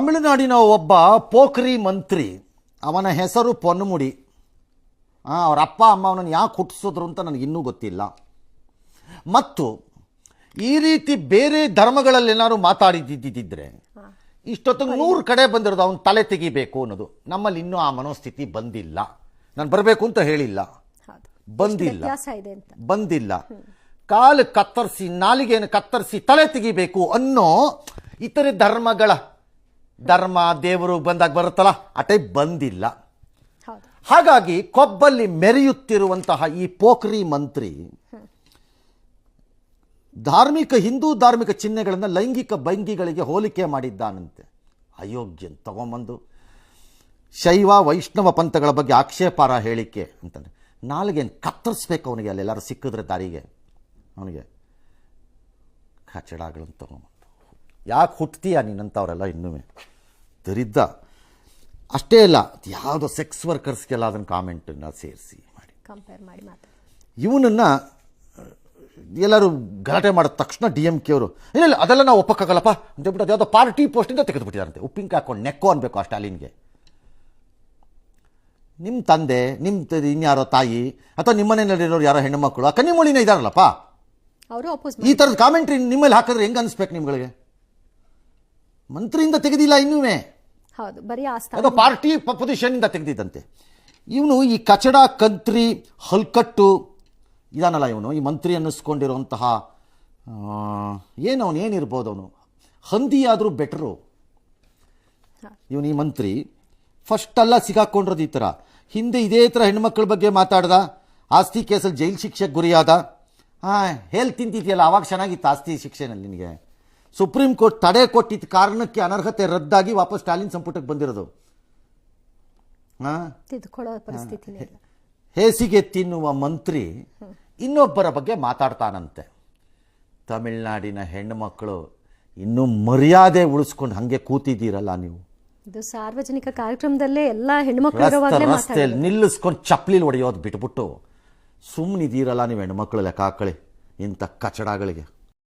ತಮಿಳುನಾಡಿನ ಒಬ್ಬ ಪೋಖ್ರಿ ಮಂತ್ರಿ, ಅವನ ಹೆಸರು ಪೊನ್ನುಮುಡಿ. ಅವರ ಅಪ್ಪ ಅಮ್ಮ ಅವನನ್ನು ಯಾಕೆ ಹುಟ್ಟಿಸಿದ್ರು ಅಂತ ನನಗಿನ್ನೂ ಗೊತ್ತಿಲ್ಲ. ಮತ್ತು ಈ ರೀತಿ ಬೇರೆ ಧರ್ಮಗಳಲ್ಲಿ ಏನಾದ್ರು ಮಾತಾಡಿದ್ದಿದ್ದರೆ ಇಷ್ಟೊತ್ತಿಗೆ 100 ಕಡೆ ಬಂದಿರೋದು ಅವನು ತಲೆ ತೆಗಿಬೇಕು ಅನ್ನೋದು. ನಮ್ಮಲ್ಲಿ ಇನ್ನೂ ಆ ಮನೋಸ್ಥಿತಿ ಬಂದಿಲ್ಲ. ನಾನು ಬರಬೇಕು ಅಂತ ಹೇಳಿಲ್ಲ, ಬಂದಿಲ್ಲ. ಕಾಲು ಕತ್ತರಿಸಿ ನಾಲಿಗೆಯನ್ನು ಕತ್ತರಿಸಿ ತಲೆ ತೆಗಿಬೇಕು ಅನ್ನೋ ಇತರೆ ಧರ್ಮ ದೇವರು ಬಂದಾಗ ಬರುತ್ತಲ್ಲ ಆ ಟೈಪ್ ಬಂದಿಲ್ಲ. ಹಾಗಾಗಿ ಕೊಬ್ಬಲ್ಲಿ ಮೆರೆಯುತ್ತಿರುವಂತಹ ಈ ಪೋಖ್ರಿ ಮಂತ್ರಿ ಹಿಂದೂ ಧಾರ್ಮಿಕ ಚಿಹ್ನೆಗಳನ್ನು ಲೈಂಗಿಕ ಭಂಗಿಗಳಿಗೆ ಹೋಲಿಕೆ ಮಾಡಿದ್ದಾನಂತೆ. ಅಯೋಗ್ಯನ್ ತಗೊಂಬಂದು ಶೈವ ವೈಷ್ಣವ ಪಂಥಗಳ ಬಗ್ಗೆ ಆಕ್ಷೇಪಾರ್ಹ ಹೇಳಿಕೆ ಅಂತಾನೆ. ನಾಲ್ಗೇನು ಕತ್ತರಿಸ್ಬೇಕು ಅವನಿಗೆ, ಅಲ್ಲೆಲ್ಲರೂ ಸಿಕ್ಕಿದ್ರೆ ದಾರಿಗೆ ಅವನಿಗೆ ಕಚಡಗಳನ್ನು ತಗೊಂಬಂದು. ಯಾಕೆ ಹುಟ್ತೀಯ ನೀನಂತವರೆಲ್ಲ ಇನ್ನೂ ದರಿದ್ದ. ಅಷ್ಟೇ ಇಲ್ಲ, ಯಾವುದೋ ಸೆಕ್ಸ್ ವರ್ಕರ್ಸ್ಗೆಲ್ಲ ಅದನ್ನು ಕಾಮೆಂಟನ್ನು ಸೇರಿಸಿ ಕಂಪೇರ್ ಮಾಡಿ ಇವನನ್ನು ಎಲ್ಲರೂ ಗಲಾಟೆ ಮಾಡಿದ ತಕ್ಷಣ DMK ಅವರು ಇಲ್ಲ ಅದೆಲ್ಲ ನಾವು ಒಪ್ಪಕ್ಕಾಗಲ್ಲಪ್ಪ ಅಂತ ಹೇಳ್ಬಿಟ್ಟು ಯಾವುದೋ ಪಾರ್ಟಿ ಪೋಸ್ಟಿಂದ ತೆಗೆದುಬಿಟ್ಟಿದಾರಂತೆ. ಉಪ್ಪಿನಕಾಯಿ ಹಾಕೊಂಡು ನೆಕ್ಕೋ ಅನ್ಬೇಕು ಆ ಸ್ಟಾಲಿನ್ಗೆ. ನಿಮ್ಮ ತಂದೆ, ಇನ್ಯಾರೋ ತಾಯಿ ಅಥವಾ ನಿಮ್ಮನೆಯಲ್ಲಿರೋರು ಯಾರೋ ಹೆಣ್ಣುಮಕ್ಕಳು, ಆ ಕನ್ನಿಮೂಳಿನ ಇದಾರಲ್ಲಪ್ಪ, ಈ ಥರದ ಕಾಮೆಂಟ್ರಿ ನಿಮ್ಮಲ್ಲಿ ಹಾಕಿದ್ರೆ ಹೆಂಗೆ ಅನಿಸ್ಬೇಕು ನಿಮ್ಗಳಿಗೆ? ಮಂತ್ರಿಯಿಂದ ತೆಗೆದಿಲ್ಲ, ಇನ್ನೂ ಯಾವುದೋ ಪಾರ್ಟಿ ಪೊಸಿಷನ್ನಿಂದ ತೆಗೆದಿದ್ದಂತೆ. ಇವನು ಈ ಕಚಡ ಕಂತ್ರಿ ಹಲ್ಕಟ್ಟು ಇದಾನಲ್ಲ, ಇವನು ಈ ಮಂತ್ರಿ ಅನ್ನಿಸ್ಕೊಂಡಿರುವಂತಹ ಏನಿರ್ಬೋದು, ಅವನು ಹಂದಿ ಆದರೂ ಬೆಟ್ರು. ಇವನು ಈ ಮಂತ್ರಿ ಫಸ್ಟ್ ಅಲ್ಲ ಸಿಗಾಕೊಂಡಿರೋದು ಈ ಥರ. ಹಿಂದೆ ಇದೇ ಥರ ಹೆಣ್ಮಕ್ಳ ಬಗ್ಗೆ ಮಾತಾಡ್ದ, ಆಸ್ತಿ ಕೇಸಲ್ಲಿ ಜೈಲು ಶಿಕ್ಷೆಗೆ ಗುರಿಯಾದ. ಹೇಳಿ ತಿಂತಿದೆಯಲ್ಲ, ಆವಾಗ ಚೆನ್ನಾಗಿತ್ತು ಆಸ್ತಿ ಶಿಕ್ಷೆನಲ್ಲಿ ನಿನಗೆ. ಸುಪ್ರೀಂ ಕೋರ್ಟ್ ತಡೆ ಕೊಟ್ಟಿದ್ದ ಕಾರಣಕ್ಕೆ ಅನರ್ಹತೆ ರದ್ದಾಗಿ ವಾಪಸ್ ಸ್ಟಾಲಿನ್ ಸಂಪುಟಕ್ಕೆ ಬಂದಿರೋದು. ಹೇಸಿಗೆ ತಿನ್ನುವ ಮಂತ್ರಿ ಇನ್ನೊಬ್ಬರ ಬಗ್ಗೆ ಮಾತಾಡ್ತಾನಂತೆ. ತಮಿಳುನಾಡಿನ ಹೆಣ್ಣು ಮಕ್ಕಳು ಇನ್ನೂ ಮರ್ಯಾದೆ ಉಳಿಸ್ಕೊಂಡು ಹಾಗೆ ಕೂತಿದ್ದೀರಲ್ಲ ನೀವು. ಇದು ಸಾರ್ವಜನಿಕ ಕಾರ್ಯಕ್ರಮದಲ್ಲೇ ಎಲ್ಲ ಹೆಣ್ಮಕ್ಳು ರಸ್ತೆಯಲ್ಲಿ ನಿಲ್ಲಿಸ್ಕೊಂಡು ಚಪ್ಪಲಿಲಿ ಹೊಡೆಯೋದು ಬಿಟ್ಬಿಟ್ಟು ಸುಮ್ಮನಿದ್ದೀರಲ್ಲ ನೀವು ಹೆಣ್ಮಕ್ಳು ಲೆಕ್ಕ ಹಾಕಳಿ ಇಂಥ ಕಚಡಗಳಿಗೆ.